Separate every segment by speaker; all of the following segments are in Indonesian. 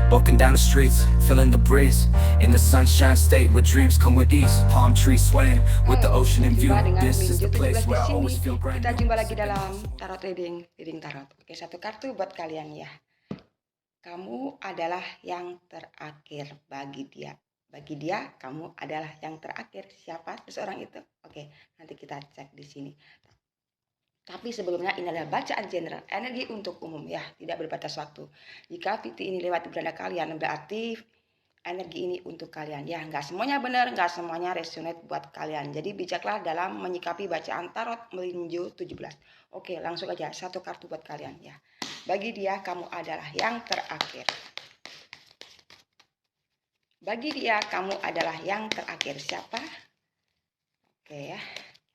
Speaker 1: walking down the streets, feeling the breeze, in the sunshine state where dreams come with ease. Palm trees swaying with the ocean in view.
Speaker 2: Jumpa dengan
Speaker 1: This is
Speaker 2: Minju
Speaker 1: the place
Speaker 2: 17 di
Speaker 1: where I
Speaker 2: sini.
Speaker 1: always feel brand
Speaker 2: Kita
Speaker 1: new.
Speaker 2: jumpa lagi dalam tarot reading tarot. Oke, satu kartu buat kalian ya. Kamu adalah yang terakhir bagi dia. Bagi dia, kamu adalah yang terakhir. Siapa seseorang itu? Oke, nanti kita cek di sini. Tapi sebelumnya ini adalah bacaan general, energi untuk umum ya, tidak berbatas waktu. Jika VT ini lewat di beranda kalian, berarti energi ini untuk kalian ya. Nggak semuanya benar, nggak semuanya resonate buat kalian. Jadi bijaklah dalam menyikapi bacaan tarot melinju 17. Oke, langsung aja satu kartu buat kalian ya. Bagi dia, kamu adalah yang terakhir. Bagi dia, kamu adalah yang terakhir. Siapa? Oke ya,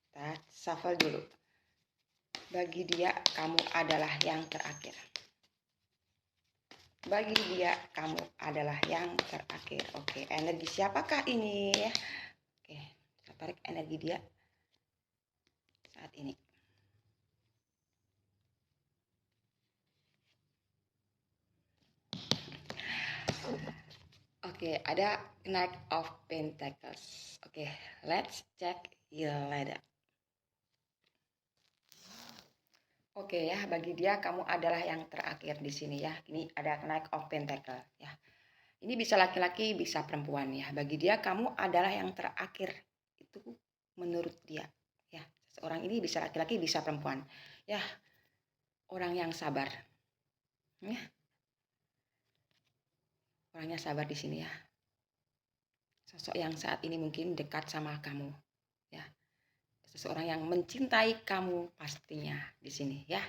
Speaker 2: kita shuffle dulu. Bagi dia, kamu adalah yang terakhir. Bagi dia, kamu adalah yang terakhir. Oke, energi siapakah ini? Oke, kita tarik energi dia saat ini. Oke, ada Knight of Pentacles. Oke, let's check your ladder. Oke ya, bagi dia kamu adalah yang terakhir di sini ya. Ini ada Knight of Pentacles ya. Ini bisa laki-laki, bisa perempuan ya. Bagi dia kamu adalah yang terakhir. Itu menurut dia ya. Seorang ini bisa laki-laki, bisa perempuan. Ya, orang yang sabar. Ya. Orangnya sabar di sini ya. Sosok yang saat ini mungkin dekat sama kamu ya. Seseorang yang mencintai kamu pastinya di sini ya.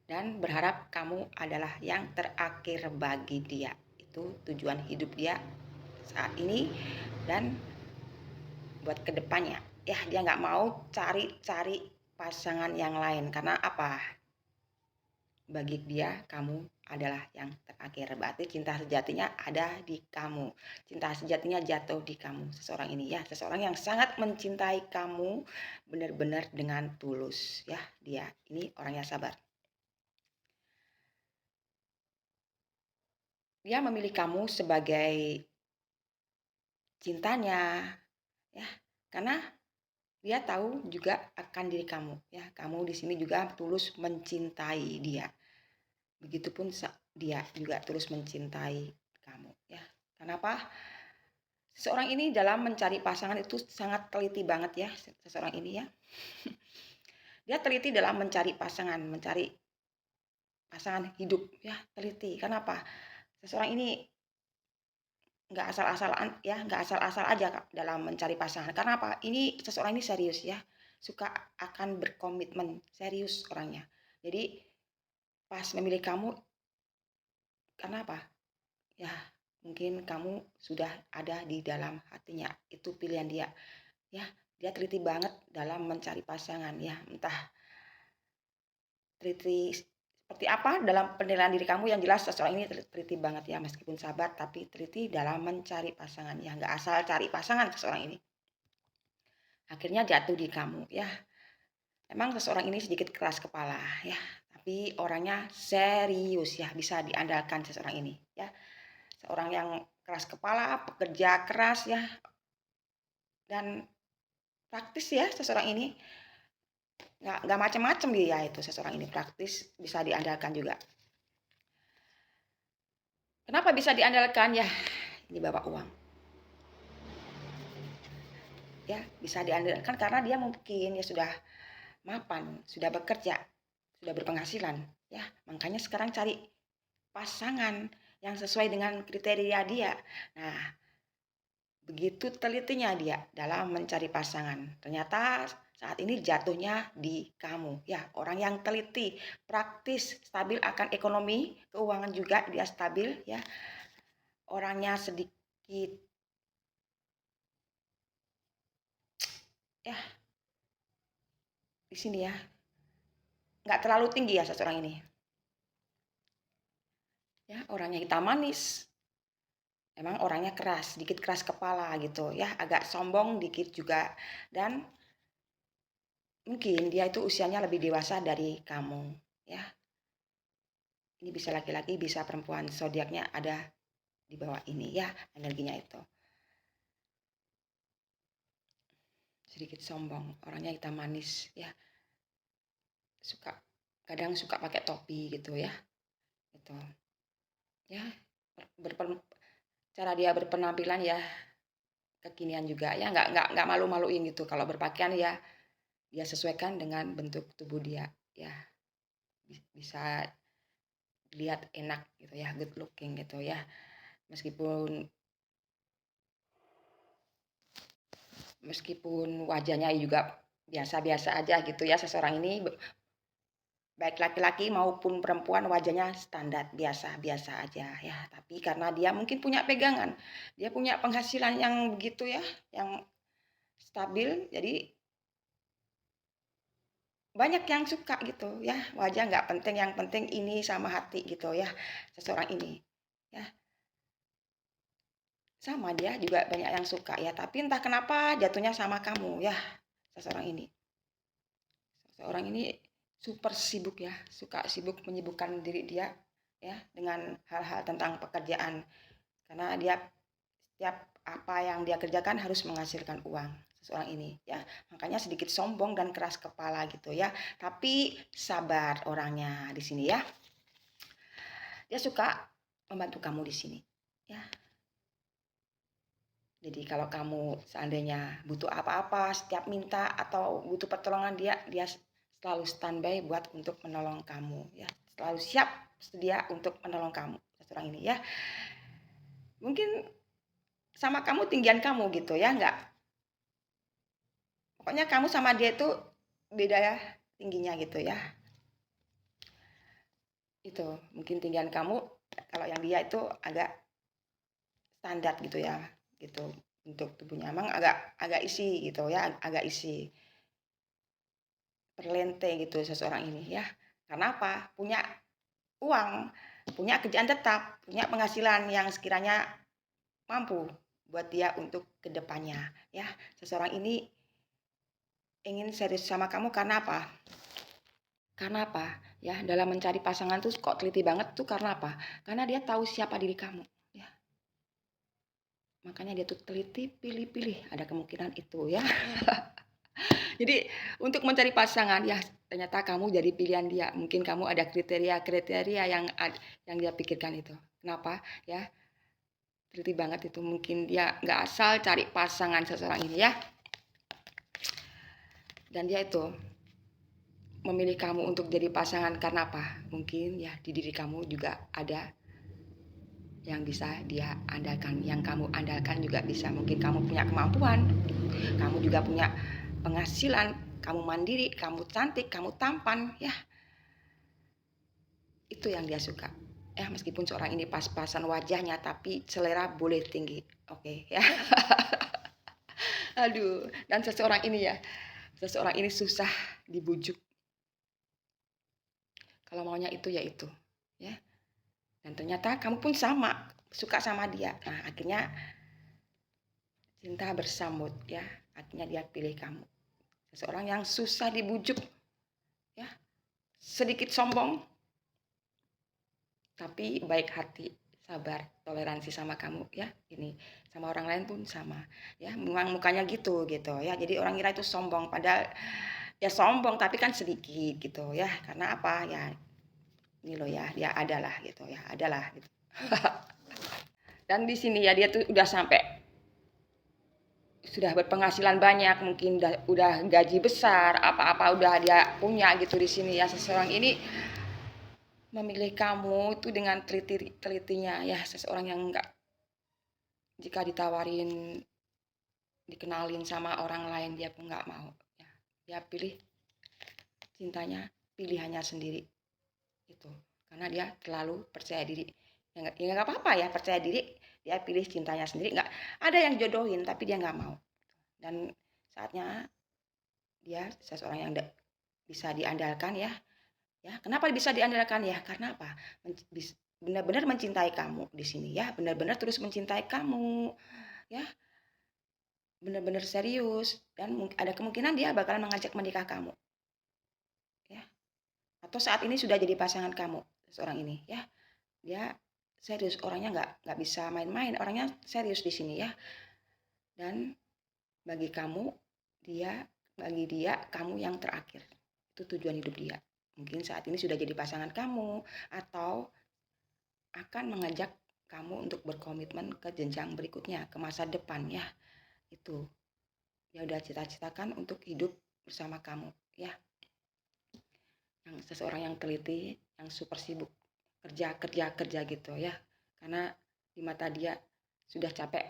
Speaker 2: Dan berharap kamu adalah yang terakhir bagi dia. Itu tujuan hidup dia saat ini dan buat kedepannya. Ya, dia nggak mau cari-cari pasangan yang lain. Karena apa? Bagi dia, kamu adalah yang terakhir. Berarti cinta sejatinya ada di kamu. Cinta sejatinya jatuh di kamu. Seseorang ini ya. Seseorang yang sangat mencintai kamu benar-benar dengan tulus. Ya, dia ini orangnya sabar. Dia memilih kamu sebagai cintanya. Ya, karena dia tahu juga akan diri kamu. Ya, kamu di sini juga tulus mencintai dia. Begitupun dia juga terus mencintai kamu ya. Kenapa? Seseorang ini dalam mencari pasangan itu sangat teliti banget ya, seseorang ini ya. Dia teliti dalam mencari pasangan hidup ya, teliti. Kenapa? Seseorang ini nggak asal-asalan ya, nggak asal-asal aja dalam mencari pasangan. Karena apa? Ini seseorang ini serius ya, suka akan berkomitmen, serius orangnya. Jadi pas memilih kamu, karena apa? Ya, mungkin kamu sudah ada di dalam hatinya. Itu pilihan dia. Ya, dia teliti banget dalam mencari pasangan ya. Entah teliti seperti apa dalam penilaian diri kamu, yang jelas seseorang ini teliti banget ya, meskipun sabar tapi teliti dalam mencari pasangan ya. Nggak asal cari pasangan seseorang ini. Akhirnya jatuh di kamu ya. Emang seseorang ini sedikit keras kepala ya, tapi orangnya serius ya, bisa diandalkan seseorang ini ya. Seorang yang keras kepala, pekerja keras ya, dan praktis ya seseorang ini. Nggak macam-macam dia itu, seseorang ini praktis, bisa diandalkan juga. Kenapa bisa diandalkan ya? Ini bawa uang. Ya, bisa diandalkan karena dia mungkin ya sudah mapan, sudah bekerja, sudah berpenghasilan ya. Makanya sekarang cari pasangan yang sesuai dengan kriteria dia. Nah, begitu telitinya dia dalam mencari pasangan. Ternyata saat ini jatuhnya di kamu ya. Orang yang teliti, praktis, stabil akan ekonomi, keuangan juga dia stabil ya. Orangnya sedikit ya di sini ya, nggak terlalu tinggi ya seseorang ini ya. Orangnya hitam manis, emang orangnya keras, sedikit keras kepala gitu ya, agak sombong dikit juga. Dan mungkin dia itu usianya lebih dewasa dari kamu ya. Ini bisa laki-laki, bisa perempuan. Zodiaknya ada di bawah ini ya, energinya itu. Sedikit sombong, orangnya hitam manis ya. Kadang suka pakai topi gitu ya. Gitu. Ya, cara dia berpenampilan ya kekinian juga ya, nggak malu-maluin gitu. Kalau berpakaian ya dia sesuaikan dengan bentuk tubuh dia ya, bisa lihat enak gitu ya, good looking gitu ya. Meskipun wajahnya juga biasa-biasa aja gitu ya, seseorang ini baik laki-laki maupun perempuan wajahnya standar biasa-biasa aja ya. Tapi karena dia mungkin punya pegangan, dia punya penghasilan yang begitu ya, yang stabil, jadi banyak yang suka gitu ya. Wajah nggak penting, yang penting ini sama hati gitu ya, seseorang ini ya. Sama dia juga banyak yang suka ya, tapi entah kenapa jatuhnya sama kamu ya, seseorang ini. Seseorang ini super sibuk ya, suka sibuk menyibukkan diri dia ya dengan hal-hal tentang pekerjaan. Karena dia setiap apa yang dia kerjakan harus menghasilkan uang, seseorang ini ya. Makanya sedikit sombong dan keras kepala gitu ya. Tapi sabar orangnya di sini ya. Dia suka membantu kamu di sini ya. Jadi kalau kamu seandainya butuh apa-apa, setiap minta atau butuh pertolongan dia selalu standby buat untuk menolong kamu ya. Selalu siap sedia untuk menolong kamu, seseorang ini ya. Mungkin sama kamu tinggian kamu gitu ya, enggak. Pokoknya kamu sama dia itu beda ya tingginya gitu ya. Itu mungkin tinggian kamu, kalau yang dia itu agak standar gitu ya. Gitu. Untuk tubuhnya emang agak isi gitu ya, agak isi. Perlente gitu seseorang ini ya. Karena apa? Punya uang, punya kerjaan tetap, punya penghasilan yang sekiranya mampu buat dia untuk kedepannya ya. Seseorang ini ingin serius sama kamu karena apa? Karena apa? Ya, dalam mencari pasangan tuh kok teliti banget tuh karena apa? Karena dia tahu siapa diri kamu ya. Makanya dia tuh teliti, pilih-pilih, ada kemungkinan itu ya. Jadi untuk mencari pasangan ya ternyata kamu jadi pilihan dia. Mungkin kamu ada kriteria yang dia pikirkan itu. Kenapa? Ya, teliti banget itu. Mungkin dia nggak asal cari pasangan seseorang ini ya. Dan dia itu memilih kamu untuk jadi pasangan karena apa? Mungkin ya di diri kamu juga ada yang bisa dia andalkan, yang kamu andalkan juga bisa. Mungkin kamu punya kemampuan, kamu juga punya penghasilan, kamu mandiri, kamu cantik, kamu tampan ya. Itu yang dia suka ya, meskipun seorang ini pas-pasan wajahnya tapi selera boleh tinggi, oke ya. Aduh, dan seseorang ini susah dibujuk, kalau maunya itu ya itu ya. Dan ternyata kamu pun sama, suka sama dia. Nah akhirnya cinta bersambut ya, akhirnya dia pilih kamu. Seseorang yang susah dibujuk ya, sedikit sombong tapi baik hati, sabar, toleransi sama kamu ya. Ini sama orang lain pun sama ya, memang mukanya gitu ya. Jadi orang kira itu sombong, padahal ya sombong tapi kan sedikit gitu ya. Karena apa ya, ini loh ya, dia adalah gitu ya, adalah gitu. Dan di sini ya dia tuh udah sampai sudah berpenghasilan banyak, mungkin udah gaji besar, apa-apa udah dia punya gitu di sini ya. Seseorang ini memilih kamu itu dengan telitinya ya. Seseorang yang enggak, jika ditawarin dikenalin sama orang lain dia pun nggak mau ya. Dia pilih cintanya, pilihannya sendiri itu, karena dia terlalu percaya diri ya. Nggak apa-apa ya percaya diri, dia pilih cintanya sendiri. Nggak ada yang jodohin tapi dia nggak mau. Dan saatnya dia seseorang yang bisa diandalkan ya. Ya, kenapa bisa diandalkan ya? Karena apa? Benar-benar mencintai kamu di sini ya, benar-benar terus mencintai kamu ya. Benar-benar serius, dan ada kemungkinan dia bakalan mengajak menikah kamu ya. Atau saat ini sudah jadi pasangan kamu seseorang ini ya. Dia serius, orangnya nggak bisa main-main, orangnya serius di sini ya. Dan bagi dia kamu yang terakhir. Itu tujuan hidup dia. Mungkin saat ini sudah jadi pasangan kamu atau akan mengajak kamu untuk berkomitmen ke jenjang berikutnya, ke masa depan ya. Itu. Dia udah cita-citakan untuk hidup bersama kamu ya. Yang seseorang yang teliti, yang super sibuk kerja gitu ya. Karena di mata dia sudah capek,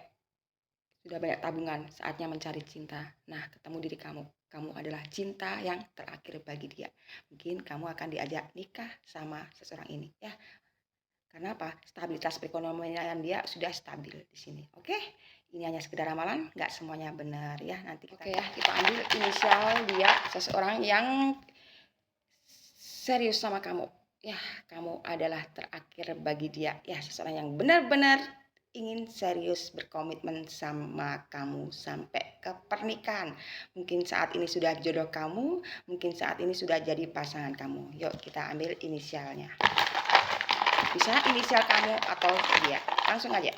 Speaker 2: sudah banyak tabungan, saatnya mencari cinta. Nah, ketemu diri kamu. Kamu adalah cinta yang terakhir bagi dia. Mungkin kamu akan diajak nikah sama seseorang ini ya. Karena apa? Stabilitas perekonomian dia sudah stabil di sini. Oke? Ini hanya sekedar ramalan, nggak semuanya benar ya. Nanti kita ambil inisial dia, seseorang yang serius sama kamu. Ya, kamu adalah terakhir bagi dia. Ya, seseorang yang benar-benar ingin serius berkomitmen sama kamu sampai ke pernikahan. Mungkin saat ini sudah jodoh kamu, mungkin saat ini sudah jadi pasangan kamu. Yuk kita ambil inisialnya. Bisa inisial kamu atau dia. Langsung aja.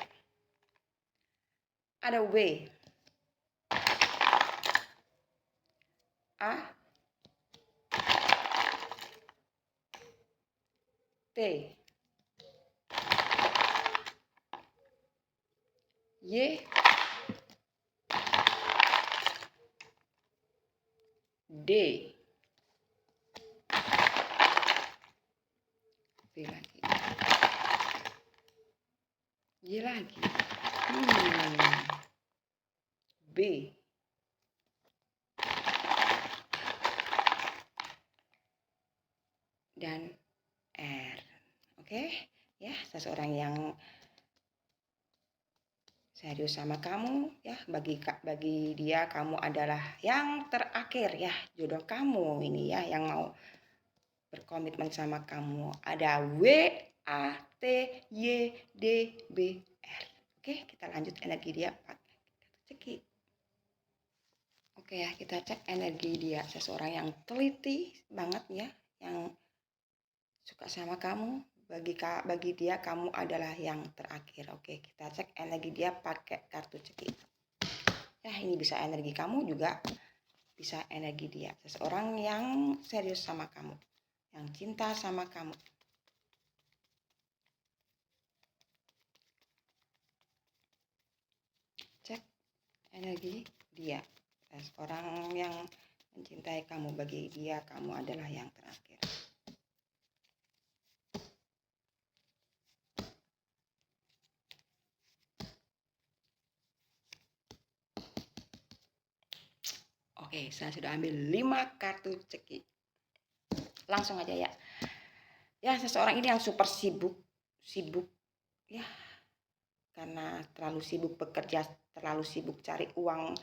Speaker 2: Ada W, A, T, Y, D, B lagi, Y lagi, B, dan R. Oke, ya, seseorang yang serius sama kamu ya, bagi dia kamu adalah yang terakhir ya, jodoh kamu ini ya, yang mau berkomitmen sama kamu. Ada W, A, T, Y, D, B, R. Oke, kita lanjut energi dia pakai ceki. Oke ya, kita cek energi dia. Seseorang yang teliti banget ya, yang suka sama kamu. Bagi dia kamu adalah yang terakhir. Oke, kita cek energi dia pakai kartu ceki. Ya, ini bisa energi kamu juga, bisa energi dia. Seseorang yang serius sama kamu, yang cinta sama kamu. Cek energi dia. Seseorang yang mencintai kamu, bagi dia kamu adalah yang terakhir. Oke, saya sudah ambil 5 kartu ceki. Langsung aja ya. Ya, seseorang ini yang super sibuk ya. Karena terlalu sibuk bekerja, terlalu sibuk cari uang.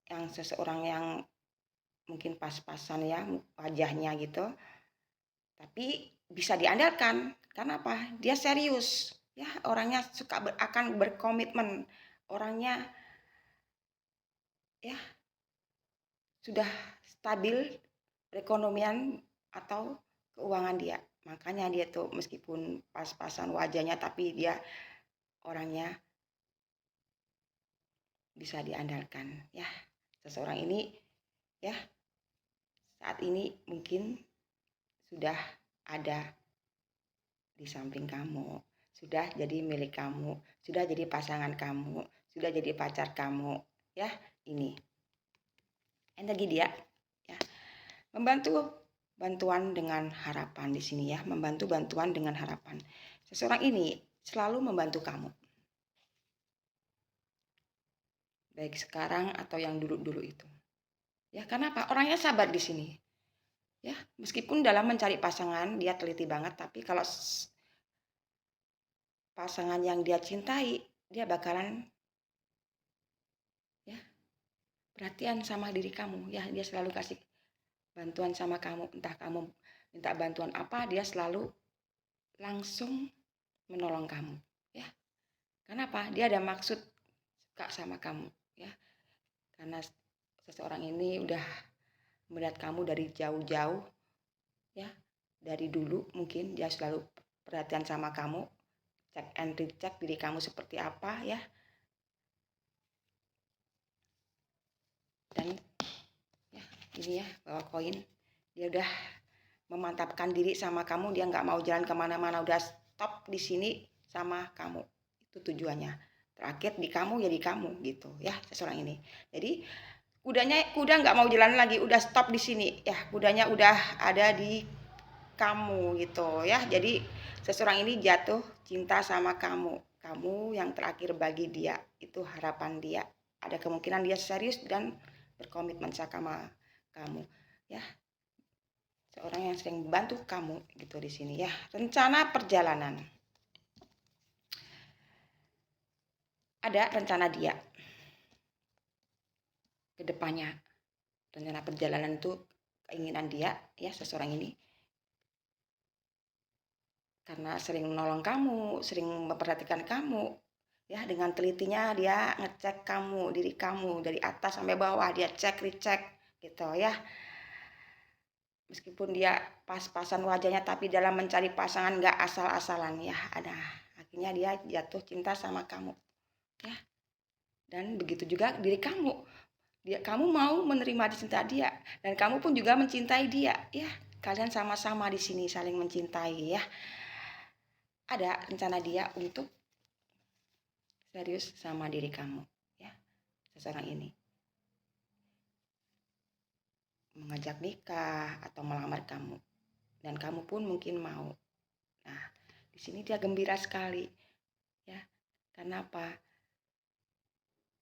Speaker 2: Yang seseorang yang mungkin pas-pasan ya wajahnya gitu. Tapi bisa diandalkan. Karena apa? Dia serius. Ya, orangnya akan berkomitmen. Orangnya ya sudah stabil perekonomian atau keuangan dia. Makanya dia tuh meskipun pas-pasan wajahnya tapi dia orangnya bisa diandalkan ya. Seseorang ini ya saat ini mungkin sudah ada di samping kamu, sudah jadi milik kamu, sudah jadi pasangan kamu, sudah jadi pacar kamu ya. Ini energi dia ya, bantuan dengan harapan di sini ya, bantuan dengan harapan. Seseorang ini selalu membantu kamu, baik sekarang atau yang dulu-dulu itu. Ya, karena apa? Orangnya sabar di sini. Ya, meskipun dalam mencari pasangan dia teliti banget, tapi kalau pasangan yang dia cintai, dia bakalan ya perhatian sama diri kamu ya. Dia selalu kasih bantuan sama kamu, entah kamu minta bantuan apa, dia selalu langsung menolong kamu ya. Kenapa? Dia ada maksud suka sama kamu ya. Karena seseorang ini udah melihat kamu dari jauh-jauh ya, dari dulu mungkin dia selalu perhatian sama kamu, cek and recheck diri kamu seperti apa ya. Dan ya ini ya bawa koin, dia udah memantapkan diri sama kamu, dia nggak mau jalan kemana-mana, udah stop di sini sama kamu. Itu tujuannya, terakhir di kamu ya di kamu gitu ya seseorang ini. Jadi kuda nggak mau jalan lagi, udah stop di sini ya, kudanya udah ada di kamu gitu ya. Jadi seseorang ini jatuh cinta sama kamu yang terakhir bagi dia, itu harapan dia. Ada kemungkinan dia serius dan berkomitmen sama kamu ya, seorang yang sering membantu kamu gitu di sini ya. Rencana perjalanan, ada rencana dia ke depannya. Rencana perjalanan itu keinginan dia ya, seseorang ini karena sering menolong kamu, sering memperhatikan kamu ya, dengan telitinya dia ngecek kamu, diri kamu dari atas sampai bawah, dia cek recheck gitu ya. Meskipun dia pas-pasan wajahnya, tapi dalam mencari pasangan nggak asal-asalan ya. Ada akhirnya dia jatuh cinta sama kamu ya. Dan begitu juga diri kamu, kamu mau menerima cinta dia, dan kamu pun juga mencintai dia ya. Kalian sama-sama di sini saling mencintai ya. Ada rencana dia untuk serius sama diri kamu ya, seseorang ini mengajak nikah atau melamar kamu, dan kamu pun mungkin mau. Nah, di sini dia gembira sekali ya. Kenapa?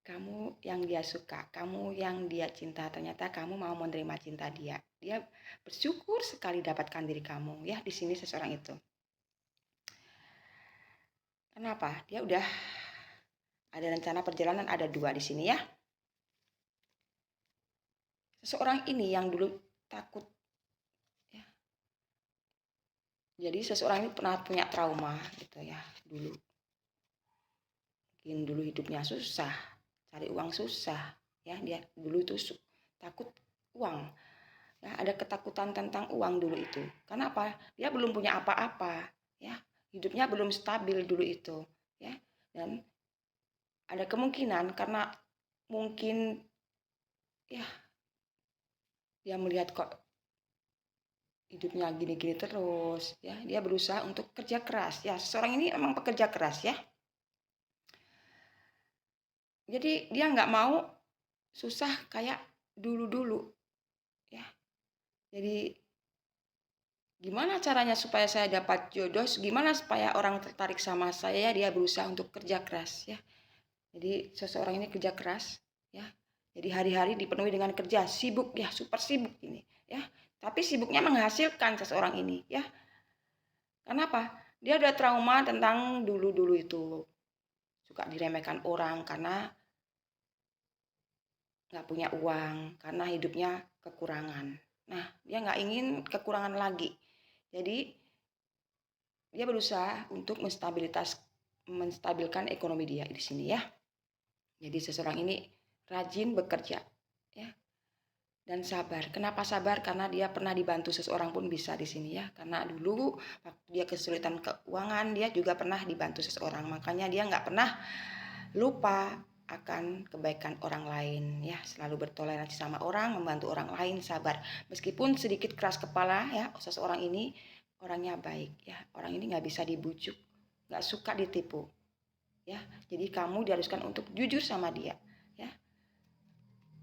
Speaker 2: Kamu yang dia suka, kamu yang dia cinta, ternyata kamu mau menerima cinta dia. Dia bersyukur sekali dapatkan diri kamu ya di sini seseorang itu. Kenapa? Dia udah ada rencana perjalanan, ada 2 di sini ya. Seseorang ini yang dulu takut ya. Jadi seseorang ini pernah punya trauma gitu ya dulu. Mungkin dulu hidupnya susah, cari uang susah ya, dia dulu itu takut uang. Ya, ada ketakutan tentang uang dulu itu. Karena apa? Dia belum punya apa-apa ya. Hidupnya belum stabil dulu itu ya. Dan ada kemungkinan karena mungkin ya dia melihat kok hidupnya gini-gini terus ya, dia berusaha untuk kerja keras ya. Seseorang ini emang pekerja keras ya. Jadi dia nggak mau susah kayak dulu-dulu ya. Jadi gimana caranya supaya saya dapat jodoh, gimana supaya orang tertarik sama saya, dia berusaha untuk kerja keras ya. Jadi seseorang ini kerja keras ya. Jadi hari-hari dipenuhi dengan kerja, sibuk ya, super sibuk ini ya. Tapi sibuknya menghasilkan seseorang ini ya. Kenapa? Dia udah trauma tentang dulu-dulu itu. Suka diremehkan orang karena nggak punya uang, karena hidupnya kekurangan. Nah, dia nggak ingin kekurangan lagi. Jadi dia berusaha untuk menstabilkan ekonomi dia di sini ya. Jadi seseorang ini rajin bekerja ya, dan sabar. Kenapa sabar? Karena dia pernah dibantu seseorang pun bisa di sini ya. Karena dulu waktu dia kesulitan keuangan, dia juga pernah dibantu seseorang. Makanya dia nggak pernah lupa akan kebaikan orang lain ya. Selalu bertoleransi sama orang, membantu orang lain, sabar. Meskipun sedikit keras kepala ya, seseorang ini orangnya baik ya. Orang ini nggak bisa dibujuk, nggak suka ditipu ya. Jadi kamu diharuskan untuk jujur sama dia ya.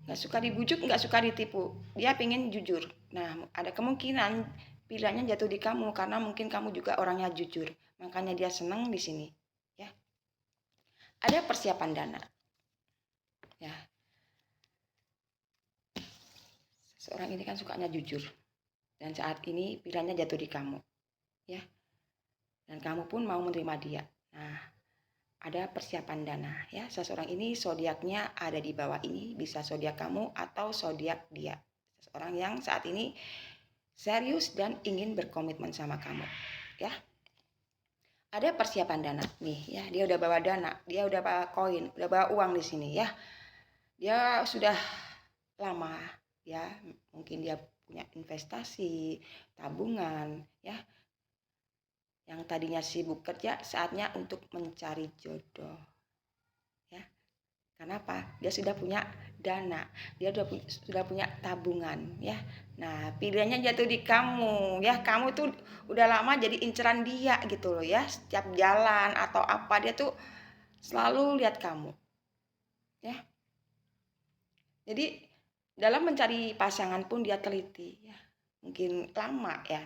Speaker 2: Nggak suka dibujuk, nggak suka ditipu, dia pengen jujur. Nah, ada kemungkinan pilihannya jatuh di kamu karena mungkin kamu juga orangnya jujur, makanya dia senang di sini ya. Ada persiapan dana ya. Seorang ini kan sukanya jujur, dan saat ini pilihannya jatuh di kamu ya, dan kamu pun mau menerima dia. Nah, ada persiapan dana ya. Seseorang ini zodiaknya ada di bawah ini, bisa zodiak kamu atau zodiak dia. Seseorang yang saat ini serius dan ingin berkomitmen sama kamu ya. Ada persiapan dana nih ya, dia udah bawa dana, dia udah bawa koin, udah bawa uang di sini ya. Dia sudah lama ya, mungkin dia punya investasi, tabungan ya. Yang tadinya sibuk kerja, saatnya untuk mencari jodoh. Ya. Kenapa? Dia sudah punya dana, dia sudah punya tabungan, ya. Nah, pilihannya jatuh di kamu, ya. Kamu tuh udah lama jadi inceran dia gitu loh, ya. Setiap jalan atau apa dia tuh selalu lihat kamu, ya. Jadi dalam mencari pasangan pun dia teliti, ya. Mungkin lama ya.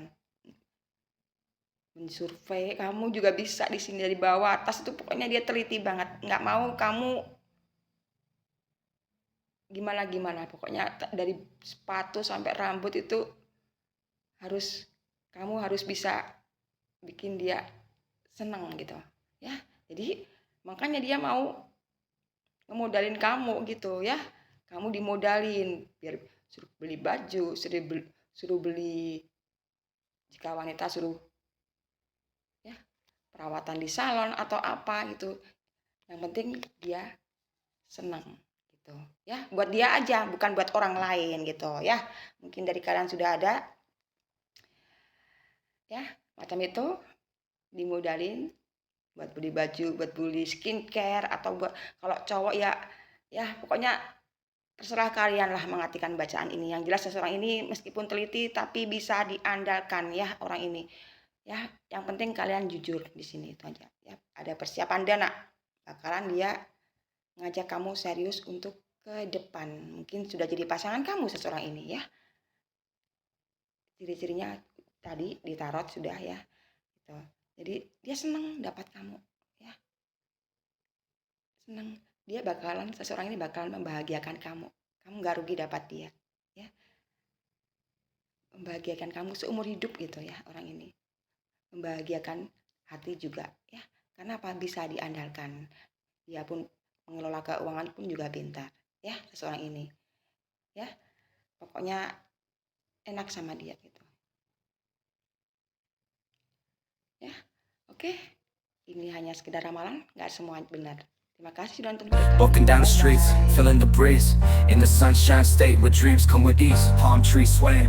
Speaker 2: Mensurvei kamu juga bisa di sini dari bawah atas itu pokoknya dia teliti banget, nggak mau kamu gimana pokoknya dari sepatu sampai rambut itu kamu harus bisa bikin dia seneng gitu, ya. Jadi makanya dia mau ngemodalin kamu gitu, ya. Kamu dimodalin biar suruh beli baju, suruh beli jika wanita suruh ya perawatan di salon atau apa gitu. Yang penting dia senang gitu, ya. Buat dia aja, bukan buat orang lain gitu, ya. Mungkin dari kalian sudah ada ya macam itu, dimodalin buat beli baju, buat beli skincare, atau buat kalau cowok ya pokoknya terserah kalian lah mengartikan bacaan ini. Yang jelas seseorang ini meskipun teliti tapi bisa diandalkan, ya, orang ini. Ya, yang penting kalian jujur di sini itu aja, ya. Ada persiapan dana, bakalan dia ngajak kamu serius untuk ke depan. Mungkin sudah jadi pasangan kamu seseorang ini, ya. Ciri-cirinya tadi di tarot sudah, ya. Gitu. Jadi dia senang dapat kamu, ya. Senang. Seseorang ini bakalan membahagiakan kamu. Kamu gak rugi dapat dia, ya. Membahagiakan kamu seumur hidup gitu, ya, orang ini. Membahagiakan hati juga, ya. Karena apa? Bisa diandalkan. Dia pun mengelola keuangan pun juga pintar, ya, seseorang ini. Ya. Pokoknya enak sama dia gitu. Ya. Oke. Ini hanya sekedar ramalan, gak semua benar. Terima kasih sudah nonton.
Speaker 1: Walking down the streets, feeling the breeze. In the sunshine state where dreams come with ease. Palm trees swaying.